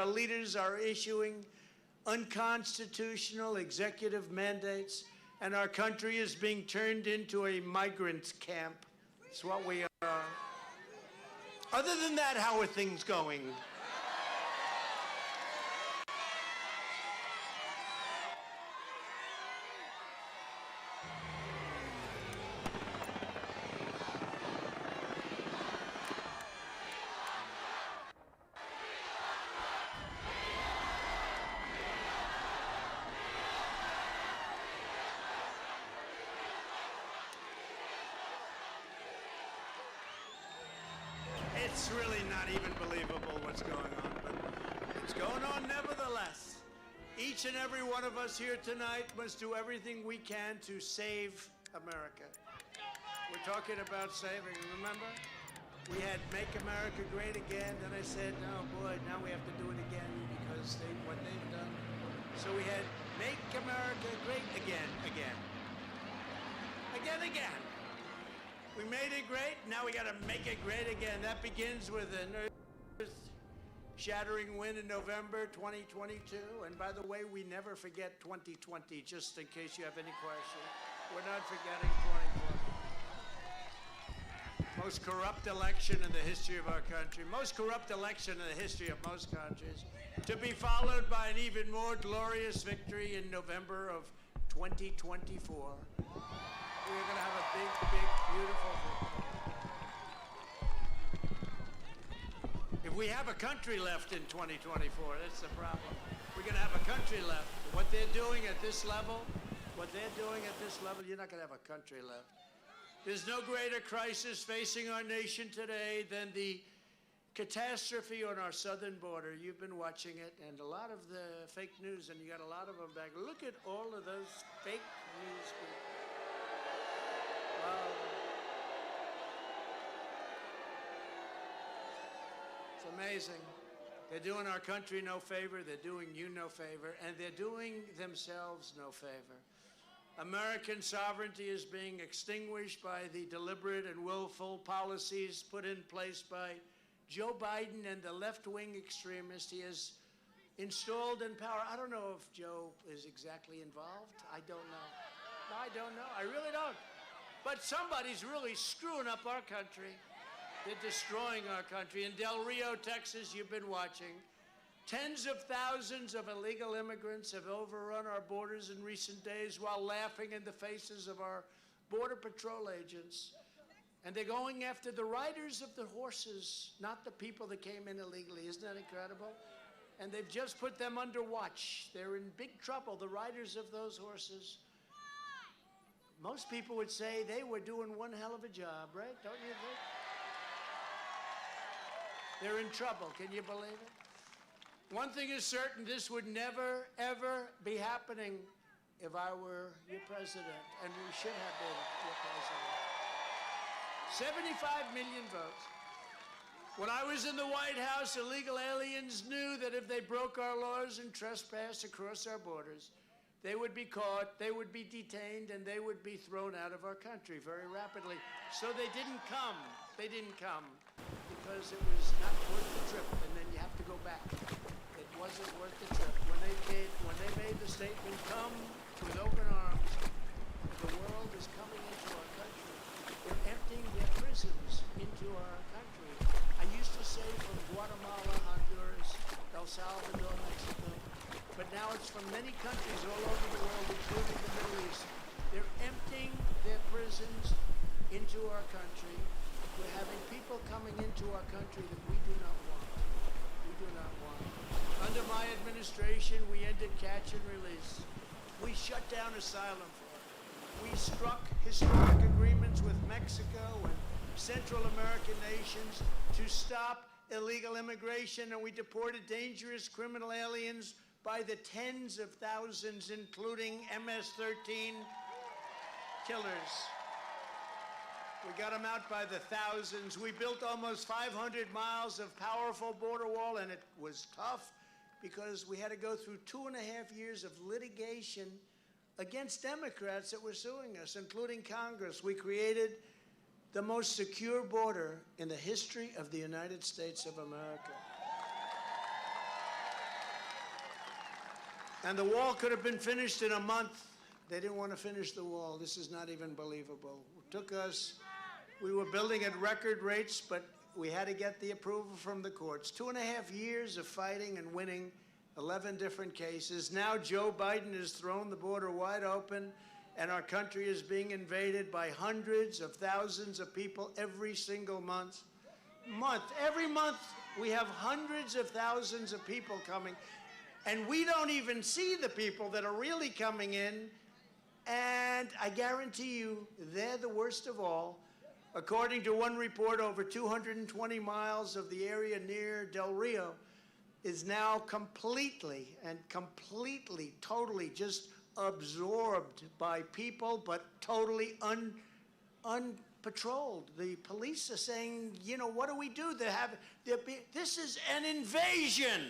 Our leaders are issuing unconstitutional executive mandates, and our country is being turned into a migrant camp. It's what we are. Other than that, how are things going? It's really not even believable what's going on, but it's going on nevertheless. Each and every one of us here tonight must do everything we can to save America. We're talking about saving, remember? We had Make America Great Again, then I said, oh boy, now we have to do it again because what they've done. So we had Make America Great Again. We made it great, now we gotta make it great again. That begins with an earth-shattering win in November 2022. And by the way, we never forget 2020, just in case you have any questions. We're not forgetting 2020. Most corrupt election in the history of our country. Most corrupt election in the history of most countries. To be followed by an even more glorious victory in November of 2024. We're going to have a big, beautiful victory. If we have a country left in 2024, that's the problem. We're going to have a country left. What they're doing at this level, you're not going to have a country left. There's no greater crisis facing our nation today than the catastrophe on our southern border. You've been watching it, and a lot of the fake news, and you got a lot of them back. Look at all of those fake news people. It's amazing. They're doing our country no favor, they're doing you no favor, and they're doing themselves no favor. American sovereignty is being extinguished by the deliberate and willful policies put in place by Joe Biden and the left-wing extremists he has installed in power. I don't know if Joe is exactly involved. I don't know. No, I don't know. I really don't. But somebody's really screwing up our country. They're destroying our country. In Del Rio, Texas, you've been watching. Tens of thousands of illegal immigrants have overrun our borders in recent days while laughing in the faces of our Border Patrol agents. And they're going after the riders of the horses, not the people that came in illegally. Isn't that incredible? And they've just put them under watch. They're in big trouble, the riders of those horses. Most people would say they were doing one hell of a job, right? Don't you think? They're in trouble. Can you believe it? One thing is certain, this would never, ever be happening if I were your president, and we should have been your president. 75 million votes. When I was in the White House, illegal aliens knew that if they broke our laws and trespassed across our borders, they would be caught, they would be detained, and they would be thrown out of our country very rapidly. So they didn't come. They didn't come because it was not worth the trip, and then you have to go back. It wasn't worth the trip. When they made the statement, come with open arms, the world is coming into our country. They're emptying their prisons into our country. I used to say from Guatemala, Honduras, El Salvador, Mexico, but now it's from many countries all over the world, including the Middle East. They're emptying their prisons into our country. We're having people coming into our country that we do not want. We do not want. Under my administration, we ended catch and release. We shut down asylum for them. We struck historic agreements with Mexico and Central American nations to stop illegal immigration, and we deported dangerous criminal aliens by the tens of thousands, including MS-13 killers. We got them out by the thousands. We built almost 500 miles of powerful border wall, and it was tough because we had to go through 2.5 years of litigation against Democrats that were suing us, including Congress. We created the most secure border in the history of the United States of America. And the wall could have been finished in a month. They didn't want to finish the wall. This is not even believable. It took us, we were building at record rates, but we had to get the approval from the courts. 2.5 years of fighting and winning 11 different cases. Now Joe Biden has thrown the border wide open, and our country is being invaded by hundreds of thousands of people every single month. Every month, we have hundreds of thousands of people coming, and we don't even see the people that are really coming in. And I guarantee you, they're the worst of all. According to one report, over 220 miles of the area near Del Rio is now completely, totally just absorbed by people, but totally unpatrolled. The police are saying, you know, what do we do? This is an invasion.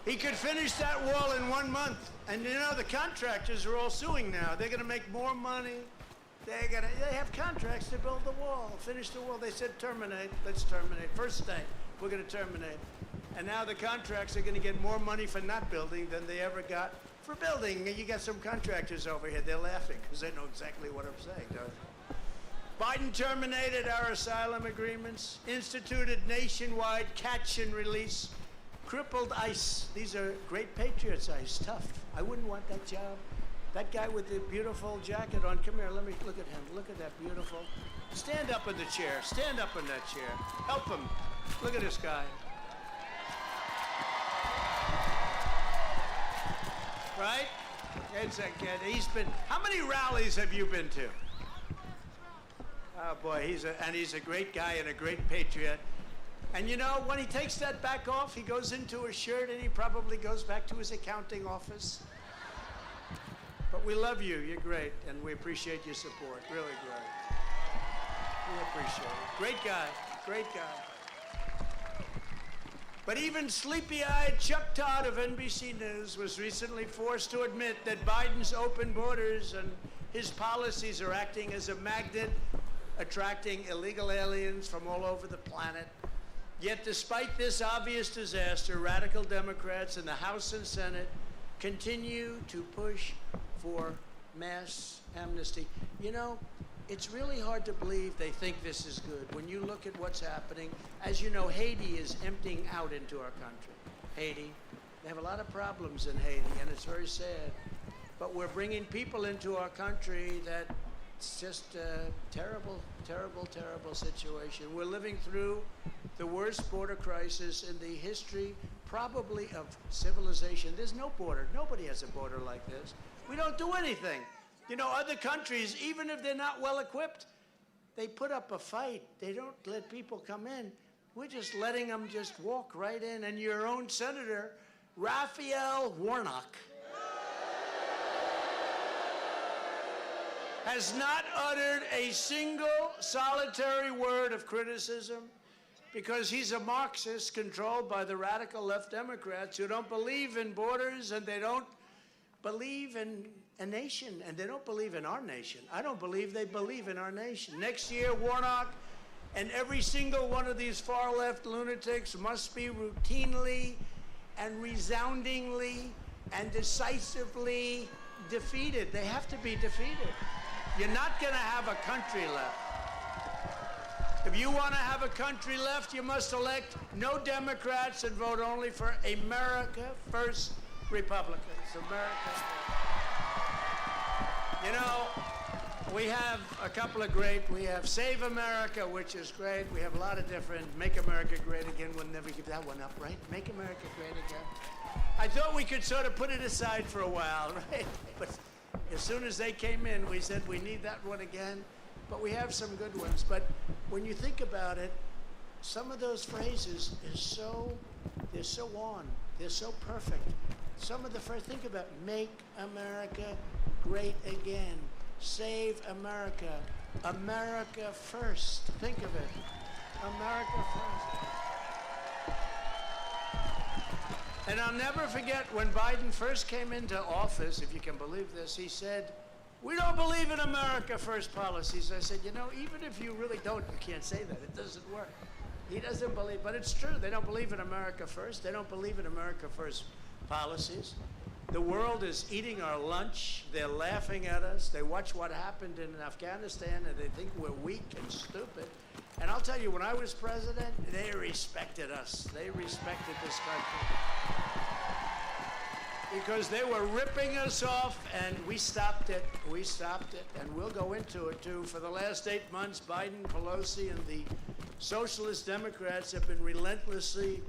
He could finish that wall in 1 month. And you know, the contractors are all suing now. They're going to make more money. They have contracts to build the wall, finish the wall. They said terminate, let's terminate. First day, we're going to terminate. And now the contracts are going to get more money for not building than they ever got for building. You got some contractors over here, they're laughing because they know exactly what I'm saying, don't they? Biden terminated our asylum agreements, instituted nationwide catch and release, crippled ICE. These are great patriots, ICE, tough. I wouldn't want that job. That guy with the beautiful jacket on, come here, let me look at him. Look at that beautiful. Stand up in the chair, stand up in that chair. Help him. Look at this guy. Right? It's a kid. He's been, how many rallies have you been to? Oh boy, he's a great guy and a great patriot. And you know, when he takes that back off, he goes into his shirt and he probably goes back to his accounting office. But we love you, you're great, and we appreciate your support, really great. We appreciate it. Great guy, great guy. But even sleepy-eyed Chuck Todd of NBC News was recently forced to admit that Biden's open borders and his policies are acting as a magnet, attracting illegal aliens from all over the planet. Yet despite this obvious disaster, radical Democrats in the House and Senate continue to push for mass amnesty. You know, it's really hard to believe they think this is good. When you look at what's happening, as you know, Haiti is emptying out into our country. Haiti, they have a lot of problems in Haiti, and it's very sad. But we're bringing people into our country that it's just a terrible, terrible, terrible situation. We're living through the worst border crisis in the history, probably, of civilization. There's no border. Nobody has a border like this. We don't do anything. You know, other countries, even if they're not well equipped, they put up a fight. They don't let people come in. We're just letting them just walk right in. And your own senator, Raphael Warnock, has not uttered a single solitary word of criticism because he's a Marxist controlled by the radical left Democrats who don't believe in borders and they don't believe in a nation, and they don't believe in our nation. I don't believe they believe in our nation. Next year, Warnock and every single one of these far-left lunatics must be routinely and resoundingly and decisively defeated. They have to be defeated. You're not going to have a country left. If you want to have a country left, you must elect no Democrats and vote only for America First Republicans. America First. You know, we have a couple of great, we have Save America, which is great. We have a lot of different, Make America Great Again. We'll never give that one up, right? Make America Great Again. I thought we could sort of put it aside for a while, right? But as soon as they came in, we said we need that one again. But we have some good ones. But when you think about it, some of those phrases they're so on. They're so perfect. Some of the first, think about Make America Great Again. Save America. America First. Think of it. America First. And I'll never forget when Biden first came into office, if you can believe this, he said, "We don't believe in America First policies." I said, you know, even if you really don't, you can't say that. It doesn't work. He doesn't believe, but it's true. They don't believe in America First. They don't believe in America First policies. The world is eating our lunch. They're laughing at us. They watch what happened in Afghanistan, and they think we're weak and stupid. And I'll tell you, when I was president, they respected us. They respected this country. Because they were ripping us off, and we stopped it. We stopped it, and we'll go into it, too. For the last 8 months, Biden, Pelosi, and the Socialist Democrats have been relentlessly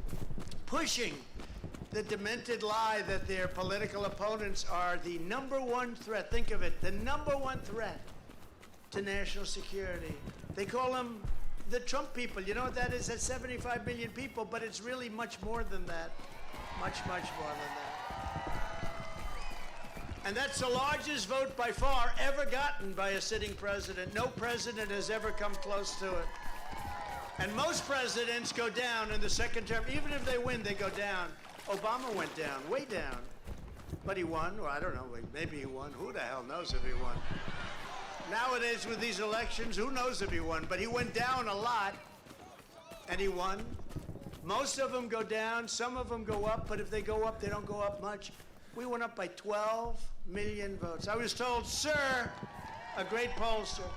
pushing the demented lie that their political opponents are the #1 threat. Think of it, the #1 threat to national security. They call them the Trump people. You know what that is? That's 75 million people, but it's really much more than that. Much, much more than that. And that's the largest vote by far ever gotten by a sitting president. No president has ever come close to it. And most presidents go down in the second term. Even if they win, they go down. Obama went down, way down. But he won. Well, I don't know. Maybe he won. Who the hell knows if he won? Nowadays, with these elections, who knows if he won? But he went down a lot, and he won. Most of them go down. Some of them go up. But if they go up, they don't go up much. We went up by 12 million votes. I was told, sir, a great pollster.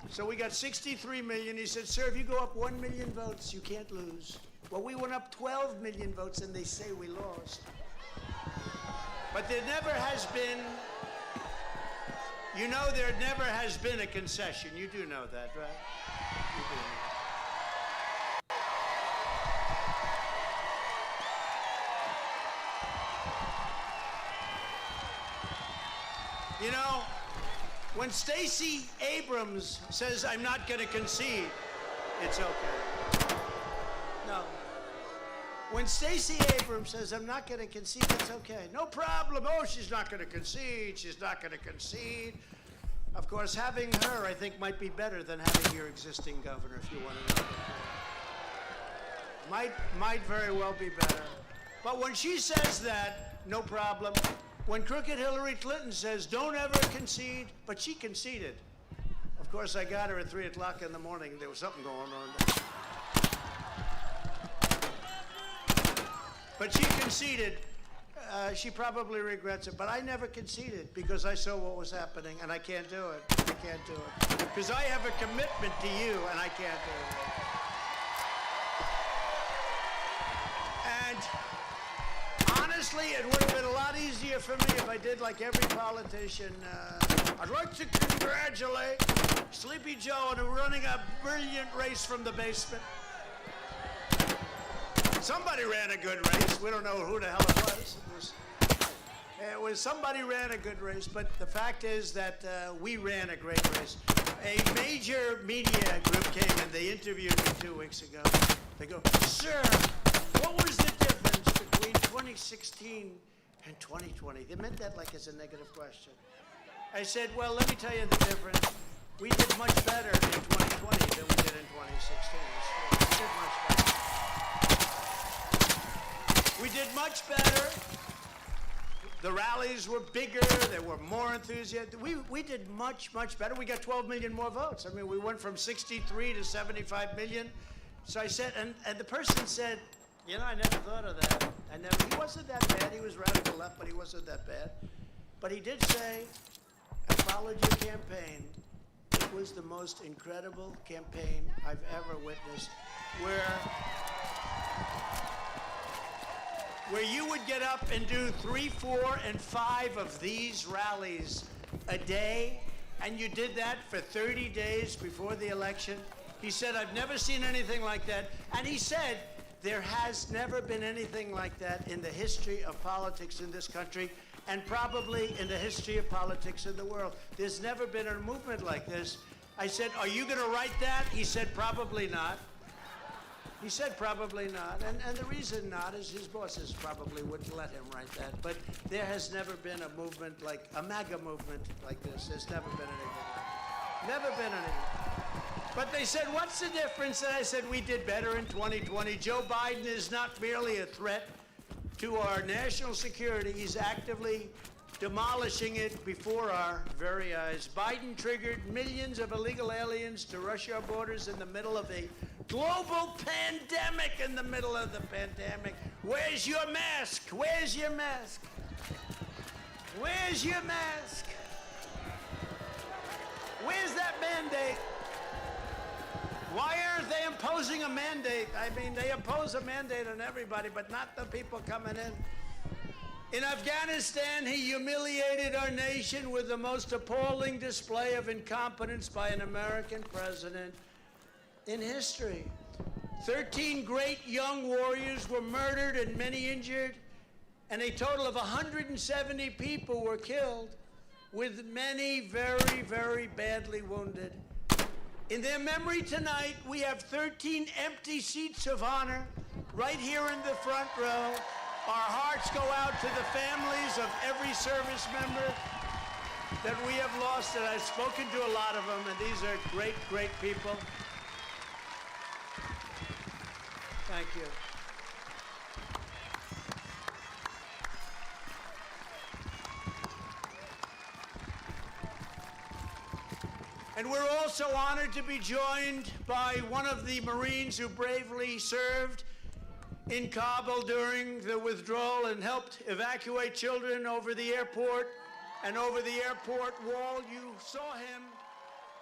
So we got 63 million. He said, sir, if you go up 1 million votes, you can't lose. Well, we went up 12 million votes, and they say we lost. But there never has been, you know, there never has been a concession. You do know that, right? You do know. You know, when Stacey Abrams says, I'm not going to concede, it's okay. No. When Stacey Abrams says, I'm not going to concede, it's okay. No problem. Oh, she's not going to concede. She's not going to concede. Of course, having her, I think, might be better than having your existing governor, if you want to know. Might very well be better. But when she says that, no problem. When crooked Hillary Clinton says, don't ever concede, but she conceded. Of course, I got her at 3 o'clock in the morning. There was something going on there. But she conceded. She probably regrets it. But I never conceded because I saw what was happening, and I can't do it. I can't do it. Because I have a commitment to you, and I can't do it. And honestly, it would have been a lot easier for me if I did like every politician. I'd like to congratulate Sleepy Joe on running a brilliant race from the basement. Somebody ran a good race. We don't know who the hell it was. It was somebody ran a good race, but the fact is that we ran a great race. A major media group came and they interviewed me 2 weeks ago. They go, sir, what was the difference between 2016 and 2020? They meant that like as a negative question. I said, well, let me tell you the difference. We did much better in 2020 than we did in 2016. We did much better. We did much better. The rallies were bigger. They were more enthusiastic. We did much, much better. We got 12 million more votes. I mean, we went from 63 to 75 million. So I said, and the person said, you know, I never thought of that. He wasn't that bad. He was radical left, but he wasn't that bad. But he did say, I followed your campaign. It was the most incredible campaign I've ever witnessed, where you would get up and do 3, 4, and 5 of these rallies a day, and you did that for 30 days before the election. He said, I've never seen anything like that. And he said, there has never been anything like that in the history of politics in this country, and probably in the history of politics in the world. There's never been a movement like this. I said, are you going to write that? He said, probably not. He said probably not, and the reason not is his bosses probably wouldn't let him write that. But there has never been a movement like a MAGA movement like this. There's never been anything. Never been anything. But they said, what's the difference? And I said, we did better in 2020. Joe Biden is not merely a threat to our national security. He's actively demolishing it before our very eyes. Biden triggered millions of illegal aliens to rush our borders in the middle of a global pandemic. In the middle of the pandemic. Where's your mask? Where's your mask? Where's your mask? Where's that mandate? Why aren't they imposing a mandate? I mean, they impose a mandate on everybody, but not the people coming in. In Afghanistan, he humiliated our nation with the most appalling display of incompetence by an American president in history. 13 great young warriors were murdered and many injured, and a total of 170 people were killed, with many very, very badly wounded. In their memory tonight, we have 13 empty seats of honor right here in the front row. Our hearts go out to the families of every service member that we have lost, and I've spoken to a lot of them, and these are great, great people. Thank you. And we're also honored to be joined by one of the Marines who bravely served in Kabul during the withdrawal and helped evacuate children over the airport and over the airport wall. You saw him.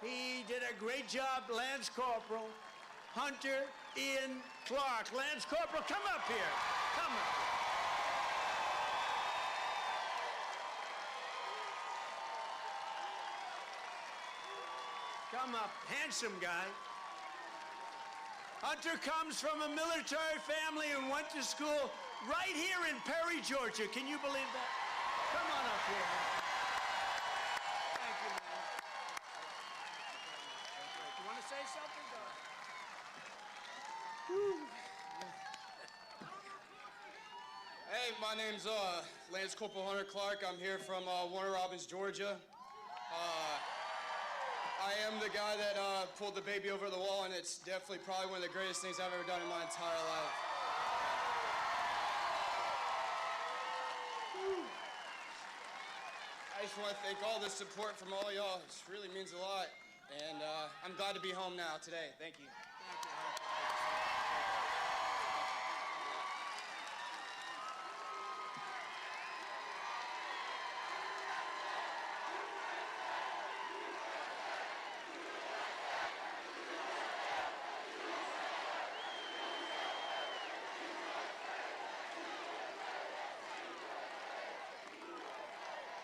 He did a great job, Lance Corporal Hunter Ian Clark. Lance Corporal, come up here. Come up. Come up, handsome guy. Hunter comes from a military family and went to school right here in Perry, Georgia. Can you believe that? Come on up here. Thank you, man. You want to say something? Hey, my name's Lance Corporal Hunter Clark. I'm here from Warner Robins, Georgia. I am the guy that pulled the baby over the wall, and it's definitely probably one of the greatest things I've ever done in my entire life. I just want to thank all the support from all y'all. It really means a lot, and I'm glad to be home now today. Thank you.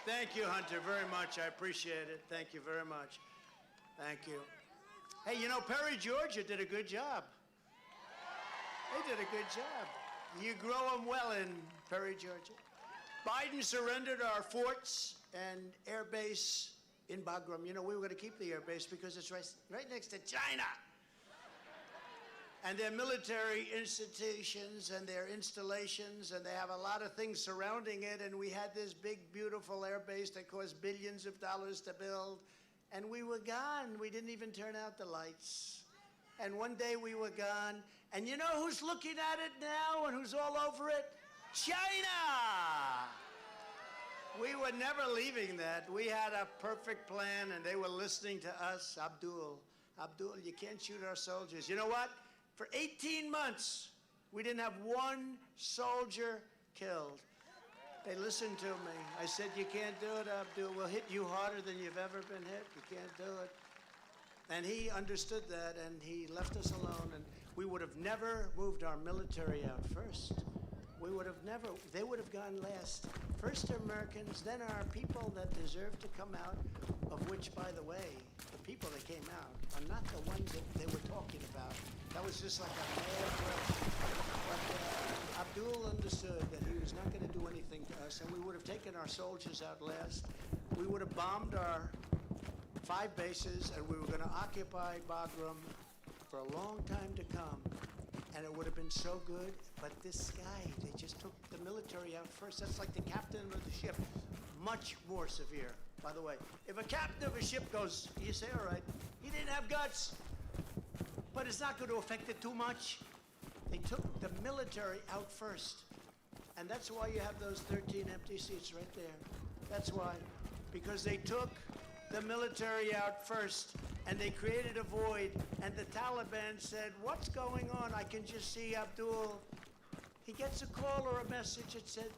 Thank you, Hunter, very much. I appreciate it. Thank you very much. Thank you. Hey, you know, Perry, Georgia did a good job. They did a good job. You grow them well in Perry, Georgia. Biden surrendered our forts and air base in Bagram. You know, we were going to keep the air base because it's right next to China. And their military institutions and their installations, and they have a lot of things surrounding it, and we had this big, beautiful air base that cost billions of dollars to build, and we were gone. We didn't even turn out the lights. And one day we were gone, and you know who's looking at it now and who's all over it? China! We were never leaving that. We had a perfect plan, and they were listening to us. Abdul, you can't shoot our soldiers. You know what? For 18 months, we didn't have one soldier killed. They listened to me. I said, you can't do it, Abdul. We'll hit you harder than you've ever been hit. You can't do it. And he understood that, and he left us alone. And we would have never moved our military out first. We would have never, they would have gone last. First Americans, then our people that deserve to come out, of which, by the way, the people that came out are not the ones that they were talking about. That was just like a mad rush. But Abdul understood that he was not going to do anything to us, and we would have taken our soldiers out last. We would have bombed our 5 bases, and we were going to occupy Bagram for a long time to come. And it would have been so good, but this guy, they just took the military out first. That's like the captain of the ship. Much more severe, by the way. If a captain of a ship goes, you say, all right, he didn't have guts, but it's not going to affect it too much. They took the military out first. And that's why you have those 13 empty seats right there. That's why. Because they took the military out first, and they created a void, and the Taliban said, what's going on? I can just see Abdul. He gets a call or a message that said,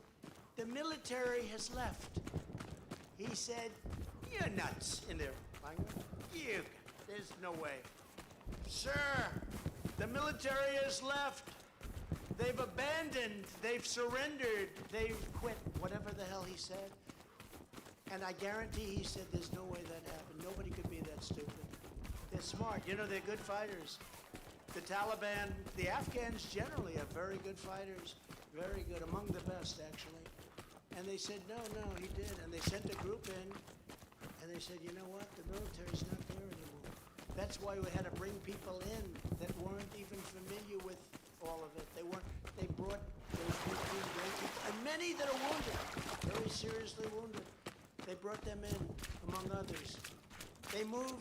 the military has left. He said, you're nuts, in their language. There's no way. Sir, the military has left. They've abandoned, they've surrendered, they've quit, whatever the hell he said. And I guarantee he said there's no way that happened. Nobody could be that stupid. They're smart. You know, they're good fighters. The Taliban, the Afghans generally are very good fighters. Very good, among the best, actually. And they said, no, he did. And they sent a group in, and they said, you know what? The military's not there anymore. That's why we had to bring people in that weren't even familiar with all of it. They brought those 15 great people, and many that are wounded, very seriously wounded. They brought them in, among others. They moved.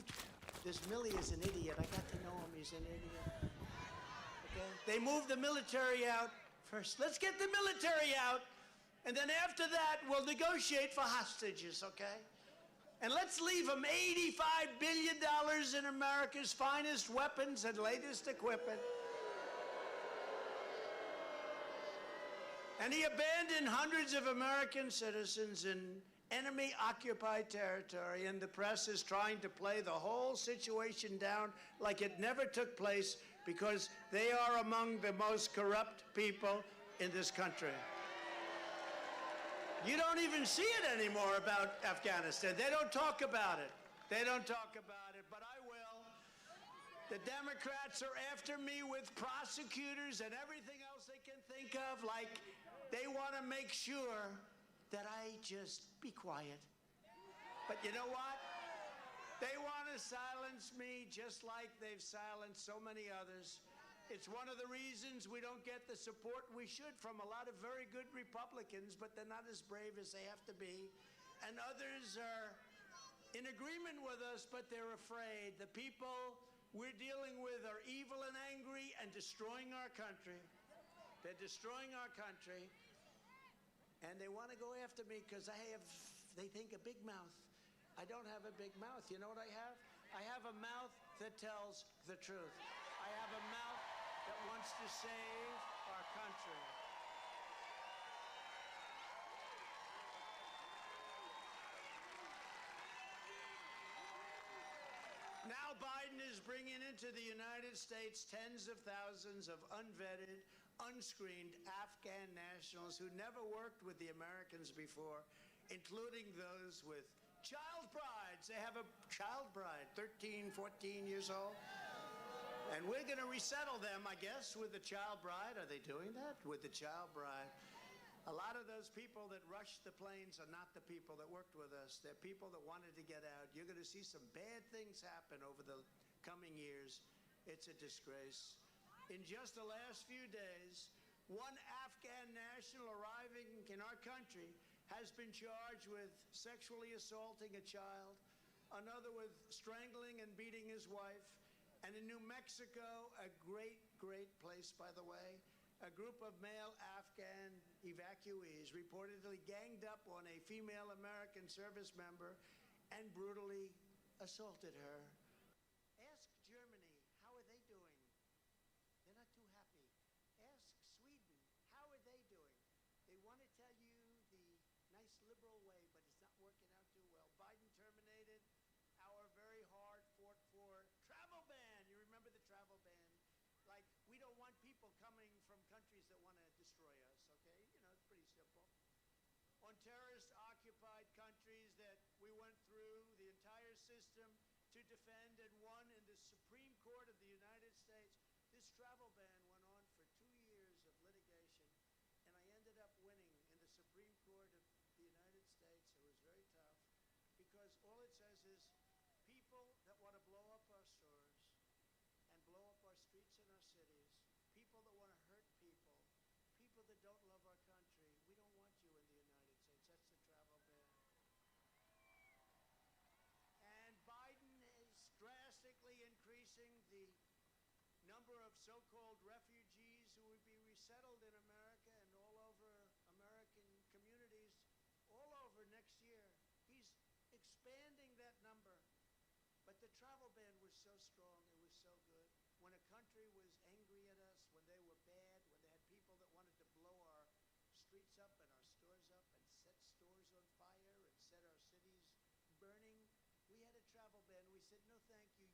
This Milley is an idiot. I got to know him. He's an idiot. Okay? They moved the military out first. Let's get the military out, and then after that, we'll negotiate for hostages, okay? And let's leave them $85 billion in America's finest weapons and latest equipment. And he abandoned hundreds of American citizens in enemy-occupied territory, and the press is trying to play the whole situation down like it never took place because they are among the most corrupt people in this country. You don't even see it anymore about Afghanistan. They don't talk about it. They don't talk about it, but I will. The Democrats are after me with prosecutors and everything else they can think of, like they want to make sure that I just be quiet. But you know what? They want to silence me just like they've silenced so many others. It's one of the reasons we don't get the support we should from a lot of very good Republicans, but they're not as brave as they have to be. And others are in agreement with us, but they're afraid. The people we're dealing with are evil and angry and destroying our country. They're destroying our country. And they want to go after me because they think, a big mouth. I don't have a big mouth. You know what I have? I have a mouth that tells the truth. I have a mouth that wants to save our country. Now Biden is bringing into the United States tens of thousands of unvetted, unscreened Afghan nationals who never worked with the Americans before, including those with child brides. They have a child bride, 13, 14 years old. And we're going to resettle them, I guess, with the child bride. Are they doing that? With the child bride. A lot of those people that rushed the planes are not the people that worked with us. They're people that wanted to get out. You're going to see some bad things happen over the coming years. It's a disgrace. In just the last few days, one Afghan national arriving in our country has been charged with sexually assaulting a child, another with strangling and beating his wife, and in New Mexico, a great, great place, by the way, a group of male Afghan evacuees reportedly ganged up on a female American service member and brutally assaulted her. Ask Germany, how are they doing? They're not too happy. Ask Sweden, how are they doing? They want to tell you the nice liberal way, but it's not working out too well. Biden terminated our very hard fought for travel ban. You remember the travel ban? Like, we don't want people coming from countries that want to destroy us, okay? You know, it's pretty simple. On terrorist-occupied countries that we went through the entire system to defend and won in the Supreme Court of the United States, this travel ban went on for 2 years of litigation, and I ended up winning in the Supreme Court of the United States. It was very tough, because all it says is people that want to blow up our stores and blow up our streets and our cities, people that want to hurt people, people that don't love our country, we don't want you in the United States. That's the travel ban. And Biden is drastically increasing the number of so-called refugees who would be resettled in America and all over But the travel ban was so strong, it was so good. When a country was angry at us, when they were bad, when they had people that wanted to blow our streets up and our stores up and set stores on fire and set our cities burning, we had a travel ban. We said, no, thank you.